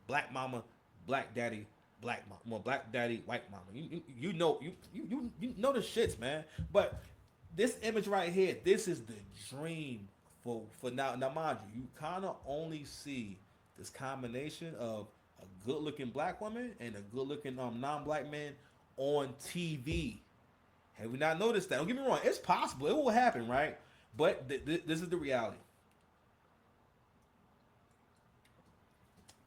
black mama, black daddy, black mama, well, black daddy, white mama. You know the shits, man. But this image right here, this is the dream for now. Now, mind you, you kind of only see this combination of a good looking black woman and a good looking non-black man on TV. Have we not noticed that? Don't get me wrong, it's possible, it will happen, right? But this is the reality.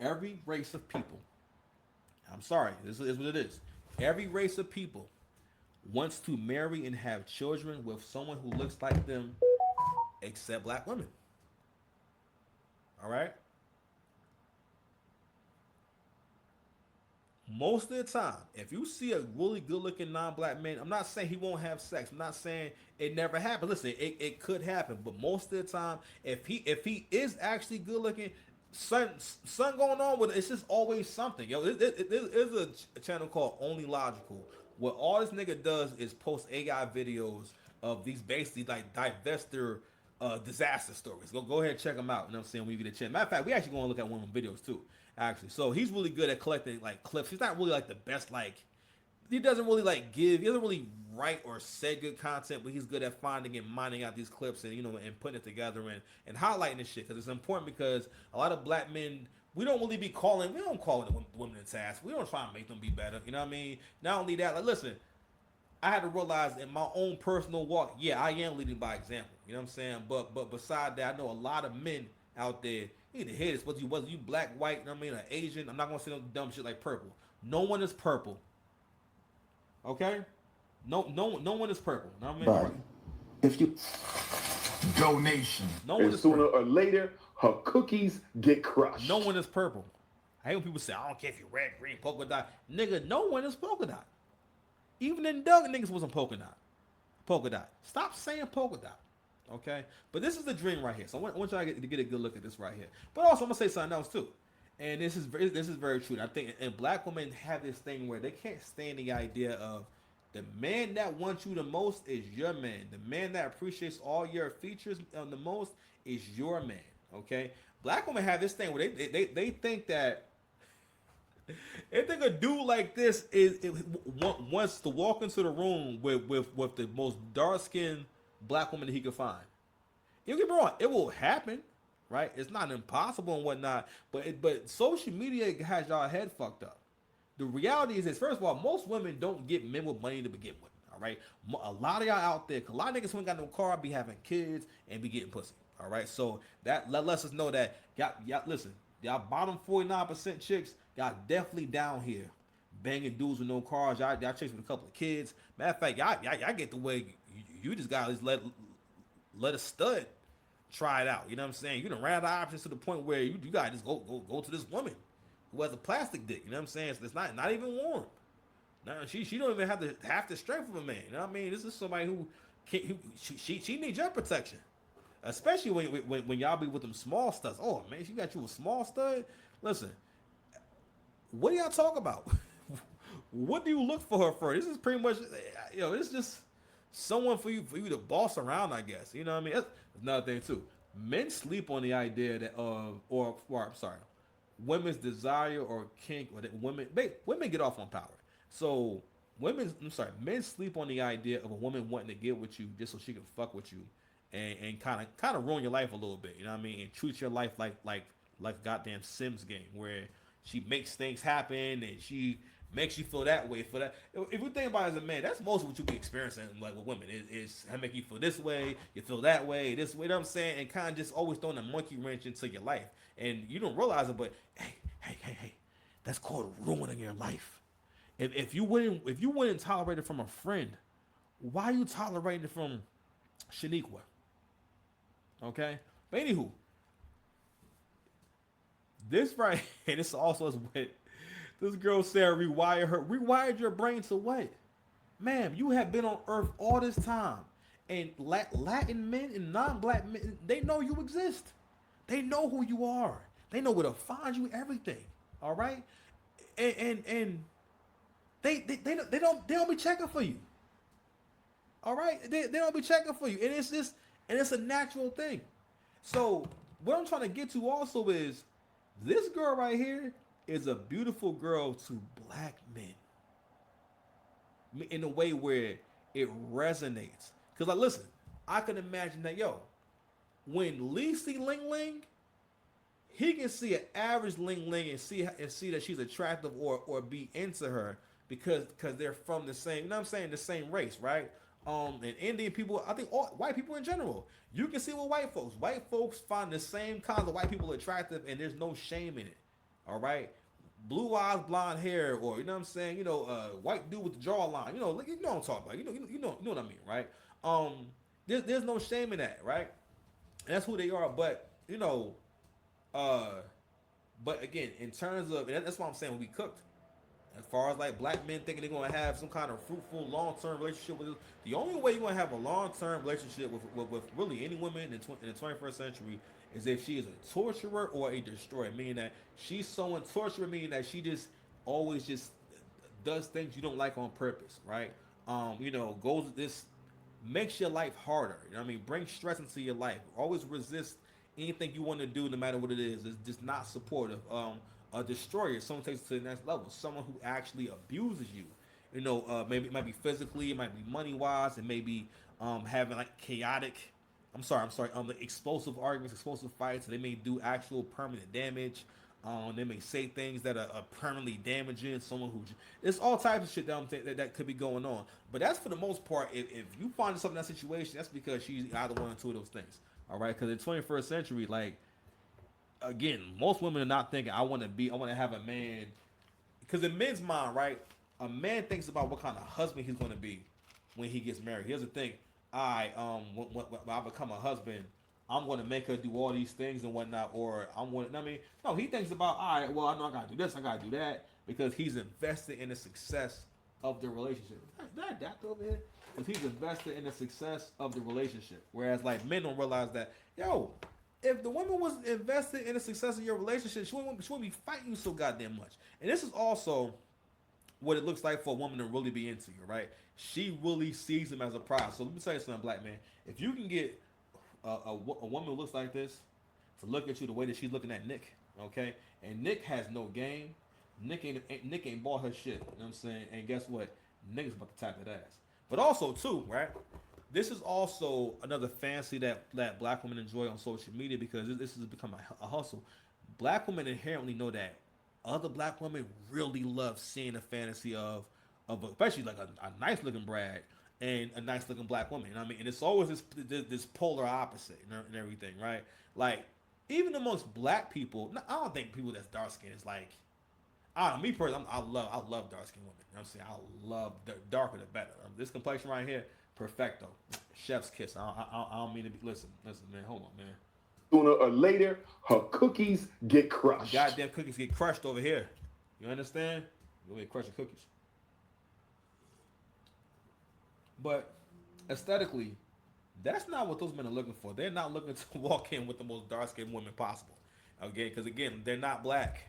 Every race of people, I'm sorry, this is what it is. Every race of people wants to marry and have children with someone who looks like them, except black women. All right. Most of the time, if you see a really good looking non-black man, I'm not saying he won't have sex. I'm not saying it never happened. Listen, it could happen, but most of the time, if he is actually good looking, something going on with it. It's just always something. Yo, there's a channel called Only Logical. What all this nigga does is post AI videos of these basically like divester disaster stories. Go ahead and check them out. You know what I'm saying? When you get a chance. Matter of fact, we actually going to look at one of them videos too. Actually, so he's really good at collecting like clips. He's not really like the best like. He doesn't really like give. He doesn't really write or say good content, but he's good at finding and mining out these clips and and putting it together and highlighting this shit because it's important because a lot of black men we don't call the women in task. We don't try and make them be better. You know what I mean? Not only that, like listen, I had to realize in my own personal walk, yeah, I am leading by example. You know what I'm saying? But beside that, I know a lot of men out there. You need to hear this. Whether you black, white, you know what I mean, or Asian. I'm not gonna say no dumb shit like purple. No one is purple. Okay? No one is purple. You know what I mean? All Body. right. If you Donation. No one and is sooner purple. or later her cookies get No crushed. one is purple. I hate when people say, I don't care if you're red, green, polka dot. Nigga, no one is polka dot. Even in Doug niggas wasn't polka dot. Polka dot. Stop saying polka dot. Okay? But this is the dream right here. So I want y'all to get a good look at this right here. But also, I'm going to say something else too. And this is very true. I think and black women have this thing where they can't stand the idea of the man that wants you the most is your man. The man that appreciates all your features the most is your man. Okay? Black women have this thing where they think that if think a dude like this wants to walk into the room with the most dark skinned black woman that he could find. You get me wrong, it will happen, right? It's not impossible and whatnot, but social media has y'all head fucked up. The reality is this: first of all, most women don't get men with money to begin with. All right, a lot of y'all out there, a lot of niggas who ain't got no car be having kids and be getting pussy. All right, so that lets us know that y'all listen, y'all bottom 49% chicks, y'all definitely down here banging dudes with no cars. Y'all chasing a couple of kids. Matter of fact, y'all get the way you just gotta let a stud try it out. You know what I'm saying? You done ran out of options to the point where you gotta just go to this woman who has a plastic dick. You know what I'm saying? So it's not even warm. No, she don't even have the strength of a man. You know what I mean? This is somebody who can't. She needs your protection, especially when y'all be with them small studs. Oh man, she got you a small stud. Listen, what do y'all talk about? What do you look for her for? This is pretty much, it's just someone for you to boss around, I guess. You know what I mean? That's another thing too. Men sleep on the idea that or I'm sorry, women's desire or kink or that women get off on power. So men sleep on the idea of a woman wanting to get with you just so she can fuck with you and kind of ruin your life a little bit. You know what I mean? And treat your life like a goddamn Sims game where she makes things happen and she makes you feel that way for that. If you think about it as a man, that's most of what you be experiencing like with women. Is I make you feel this way, you feel that way, this way. You know what I'm saying? And kind of just always throwing a monkey wrench into your life. And you don't realize it, but hey, that's called ruining your life. If you wouldn't tolerate it from a friend, why are you tolerating it from Shaniqua? Okay? But anywho, this right, and this also is what this girl said, rewired your brain to what? Ma'am, you have been on Earth all this time. And Latin men and non-black men, they know you exist. They know who you are. They know where to find you, everything. All right? And they don't be checking for you. All right? They don't be checking for you. And it's a natural thing. So what I'm trying to get to also is this girl right here, is a beautiful girl to black men in a way where it resonates. Cause like, listen, I can imagine that when Lee see Ling Ling, he can see an average Ling Ling and see that she's attractive or be into her because they're from the same, you know what I'm saying, the same race, right? And Indian people, I think all white people in general, you can see with white folks. White folks find the same kinds of white people attractive, and there's no shame in it. All right, blue eyes, blonde hair, or you know what I'm saying, white dude with the jawline, like, you know what I'm talking about. You know what I mean, right? There's no shame in that, right? And that's who they are. But uh, but again, in terms of that's why I'm saying when we cooked. As far as like black men thinking they're gonna have some kind of fruitful long-term relationship with the only way you're gonna have a long-term relationship with really any woman in the 21st century is if she is a torturer or a destroyer, meaning that she's someone torturer, meaning that she just always just does things you don't like on purpose, right? Goes this makes your life harder. You know what I mean? Bring stress into your life. Always resist anything you want to do, no matter what it is. It's just not supportive. A destroyer, someone takes it to the next level. Someone who actually abuses you. Maybe it might be physically, it might be money wise, it may be having like chaotic. I'm sorry. Like explosive arguments, explosive fights. They may do actual permanent damage. They may say things that are permanently damaging. Someone who it's all types of shit that could be going on. But that's for the most part. If you find yourself in that situation, that's because she's either one or two of those things. All right, because in the 21st century, like again, most women are not thinking I want to have a man. Because in men's mind, right, a man thinks about what kind of husband he's going to be when he gets married. Here's the thing: when I become a husband, I'm going to make her do all these things and whatnot, or I'm going. I mean, no, he thinks about, all right, well, I know I got to do this, I got to do that, because he's invested in the success of the relationship. Did I adapt over here? Because he's invested in the success of the relationship. Whereas, like, men don't realize that, if the woman was invested in the success of your relationship, she wouldn't be fighting you so goddamn much. And this is also what it looks like for a woman to really be into you, right? She really sees him as a prize. So let me tell you something, black man. If you can get a woman who looks like this to look at you the way that she's looking at Nick, okay? And Nick has no game. Nick ain't bought her shit. You know what I'm saying? And guess what? Nick is about to tap that ass. But also too, right? This is also another fancy that black women enjoy on social media because this has become a hustle. Black women inherently know that other black women really love seeing a fantasy of especially like a nice looking bride and a nice looking black woman. You know what I mean? And it's always this polar opposite and everything, right? Like even amongst black people, I don't think people that's dark skinned is like, I don't know, me personally, I love dark skinned women. You know what I'm saying? I love the darker the better. This complexion right here, perfecto, chef's kiss. I don't mean to be. Listen, man, hold on, man. Sooner or later, her cookies get My crushed. goddamn cookies get crushed over here. You understand? Go ahead, crush your cookies. But aesthetically, that's not what those men are looking for. They're not looking to walk in with the most dark-skinned woman possible. Okay, because again, they're not black.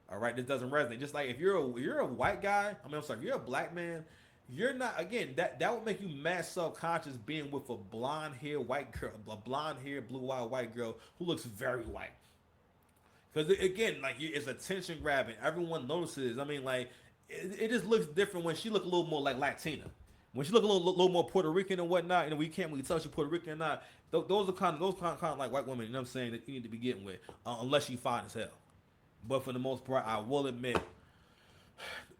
All right, this doesn't resonate. Just like if you're a white guy, I'm sorry, if you're a black man, you're not. Again, that would make you mad self-conscious being with a blonde-haired white girl, a blonde-haired, blue-eyed white girl who looks very white. Because again, like it's attention grabbing. Everyone notices. I mean, like it just looks different when she look a little more like Latina. When she look a little more Puerto Rican and whatnot, and we can't really tell she's Puerto Rican or not. Those are kind of like white women. You know what I'm saying? That you need to be getting with, unless she fine as hell. But for the most part, I will admit,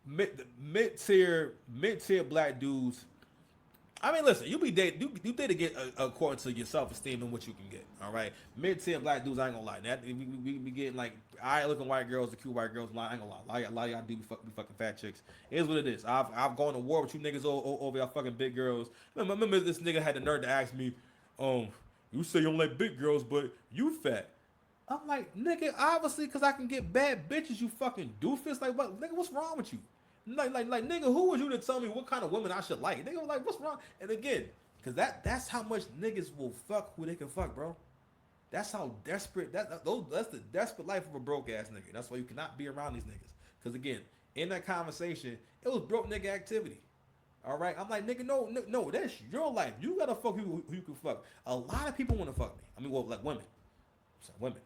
mid tier black dudes. I mean, listen, you date to get according to your self esteem and what you can get. All right, mid tier black dudes, I ain't gonna lie. That we be getting like alright looking white girls, the cute white girls. I ain't gonna lie. A lot of y'all do be fucking fat chicks. It is what it is. I've gone to war with you niggas over y'all fucking big girls. Remember this nigga had the nerve to ask me, you say you don't like big girls, but you fat. I'm like, nigga, obviously, because I can get bad bitches, you fucking doofus. Like, what, nigga, what's wrong with you? Like, nigga, who was you to tell me what kind of women I should like? Nigga, like, what's wrong? And again, because that's how much niggas will fuck who they can fuck, bro. That's how desperate, that's the desperate life of a broke ass nigga. That's why you cannot be around these niggas. Because again, in that conversation, it was broke nigga activity. All right, I'm like, nigga, no, that's your life. You gotta fuck who you can fuck. A lot of people want to fuck me. I mean, well, like women. So women.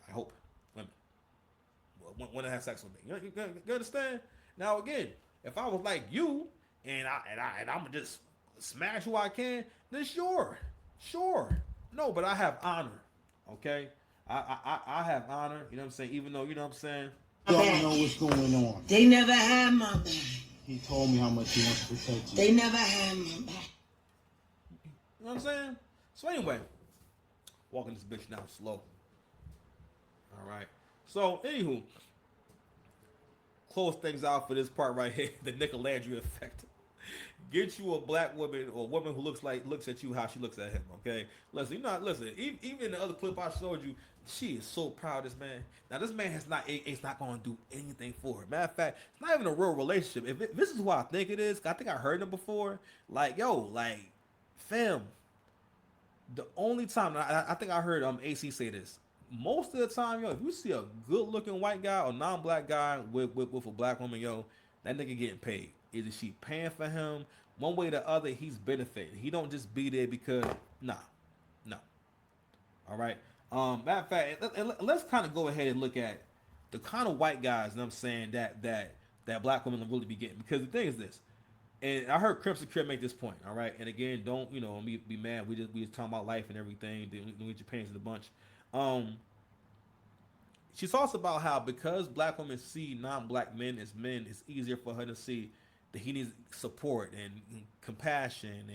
I hope women. want to have sex with me. You understand? Now again, if I was like you and I'm gonna just smash who I can, then sure. No, but I have honor. Okay, I have honor. You know what I'm saying? Even though you know what I'm saying. Don't know what's going on. They never had my back. He told me how much he wants to protect you. They never had my back. You know what I'm saying? So anyway, walking this bitch now slow. All right. So anywho, close things out for this part right here. The Nicolandria effect. Get you a black woman or a woman who looks at you how she looks at him. Okay. Listen, even in the other clip I showed you, she is so proud of this man. Now this man it's not going to do anything for her. Matter of fact, it's not even a real relationship. If this is what I think it is, I think I heard him before. Like fam. The only time I think I heard AC say this. Most of the time, if you see a good looking white guy or non-black guy with a black woman, that nigga getting paid. Either she paying for him, one way or the other, he's benefiting. He don't just be there because no. All right. Matter of fact, let's kind of go ahead and look at the kind of white guys. You know what I'm saying that black women will really be getting, because the thing is this. And I heard Crimson Crib make this point, all right. And again, don't be mad. We just talking about life and everything. Then we get your parents in a bunch. She talks about how because black women see non-black men as men, it's easier for her to see that he needs support and compassion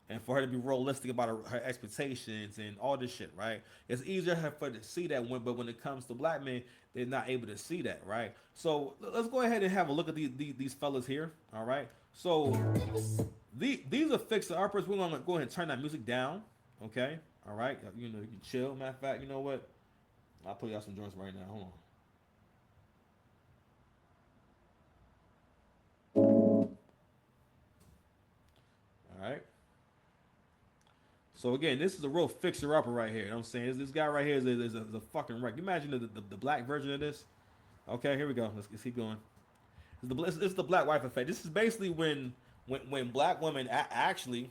and for her to be realistic about her expectations and all this shit, right? It's easier for her to see that but when it comes to black men, they're not able to see that, right? So let's go ahead and have a look at these fellas here, all right? So these are fixer uppers. We're gonna go ahead and turn that music down, okay? All right, you can chill. Matter of fact, you know what? I'll play y'all some joints right now. Hold on. All right. So again, this is a real fixer-upper right here. You know what I'm saying? This guy right here is a fucking wreck. You imagine the black version of this? Okay, here we go. Let's keep going. It's the black wife effect. This is basically when black women actually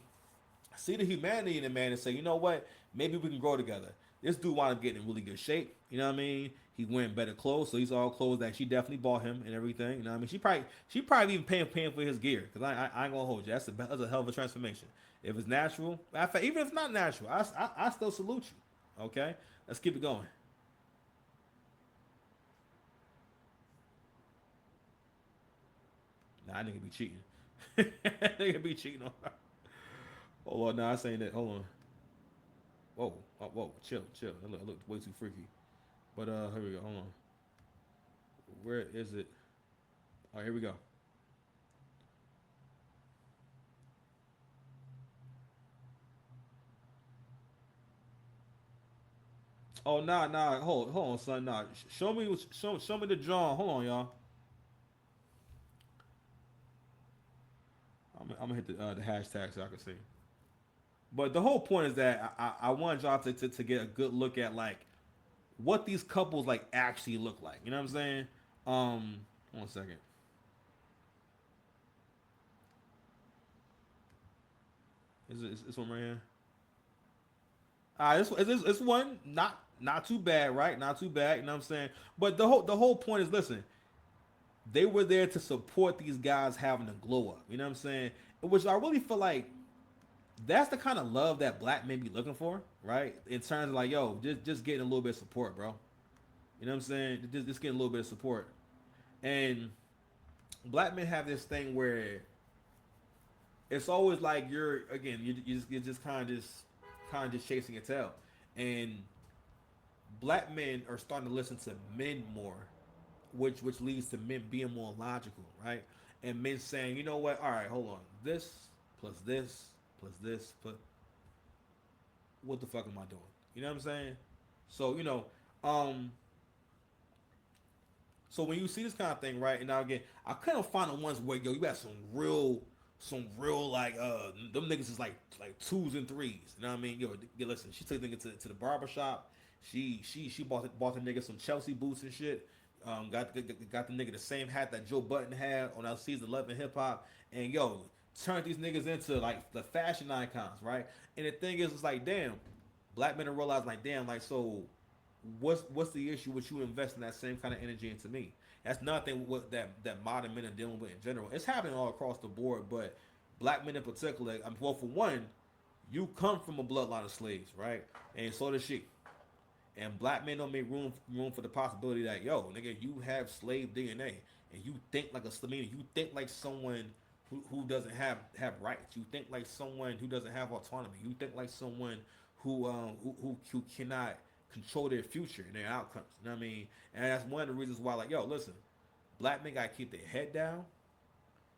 see the humanity in a man and say, you know what? Maybe we can grow together. This dude wound up getting in really good shape. You know what I mean? He wearing better clothes, so he's all clothes that she definitely bought him and everything. You know what I mean? She probably even paying for his gear, because I ain't gonna hold you. That's a hell of a transformation. If it's natural, even if it's not natural, I still salute you. Okay, let's keep it going. Nah, nigga be cheating. Nigga be cheating on her. Hold on, nah, I saying that. Hold on. Whoa, chill. I look way too freaky. But here we go. Hold on. Where is it? All right, here we go. Oh nah. Hold on, son. Nah, show me the drawing. Hold on, y'all. I'm gonna hit the hashtag so I can see. But the whole point is that I want y'all to get a good look at like what these couples like actually look like. You know what I'm saying? 1 second. Is this one right here? This one not too bad, right? Not too bad. You know what I'm saying? But the whole point is, listen, they were there to support these guys having a glow up. You know what I'm saying? Which I really feel like that's the kind of love that black men be looking for, right? In terms of like, yo, just getting a little bit of support, bro. You know what I'm saying? Just getting a little bit of support. And black men have this thing where it's always like you're just kind of just chasing your tail. And black men are starting to listen to men more, which leads to men being more logical, right? And men saying, you know what? All right, hold on. This plus this plus this, but what the fuck am I doing? You know what I'm saying? So, so when you see this kind of thing, right? And now again, I couldn't find the ones where you got some real like them niggas is like twos and threes. You know what I mean? Listen, she took the nigga to the barber shop. She bought the nigga some Chelsea boots and shit. Got the nigga the same hat that Joe Budden had on our season 11 hip hop, and turned these niggas into like the fashion icons, right? And the thing is, it's like, damn, black men realize like, damn, like, so what's the issue with you investing that same kind of energy into me? That's nothing what that modern men are dealing with in general. It's happening all across the board, but black men in particular. Well, for one, you come from a bloodline of slaves, right? And so does she. And black men don't make room for the possibility that, yo, nigga, you have slave DNA and you think like a Slamina. You think like someone who doesn't have rights. You think like someone who doesn't have autonomy. You think like someone who cannot control their future and their outcomes. You know what I mean? And that's one of the reasons why, like, yo, listen, black men gotta keep their head down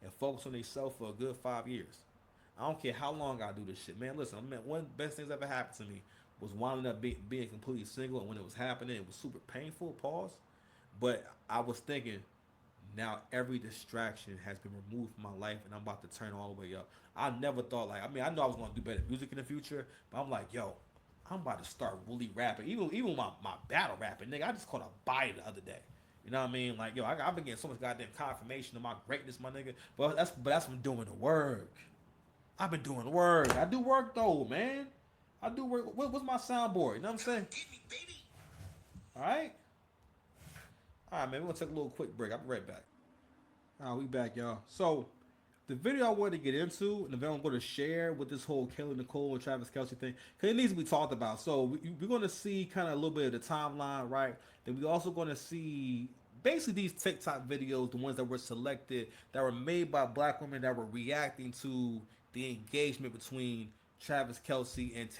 and focus on themselves for a good 5 years. I don't care how long I do this shit, man. Listen, one of the best things ever happened to me was winding up being completely single, and when it was happening, it was super painful. Pause. But I was thinking, now every distraction has been removed from my life, and I'm about to turn all the way up. I never thought, like, I mean, I know I was gonna do better music in the future, but I'm like, yo, I'm about to start really rapping. Even my battle rapping, nigga. I just caught a bite the other day. You know what I mean? Like, yo, I've been getting so much goddamn confirmation of my greatness, my nigga. But that's from doing the work. I've been doing work. I do work though, man. I do work. What's my soundboard? You know what I'm saying? All right. All right, man. We're gonna take a little quick break. I'll be right back. All right, we back, y'all. So the video I wanted to get into, and the video I'm going to share with this whole Kelly Nicole and Travis Kelce thing, because it needs to be talked about. So we're going to see kind of a little bit of the timeline, right? Then we're also going to see basically these TikTok videos, the ones that were selected, that were made by black women that were reacting to the engagement between Travis Kelce and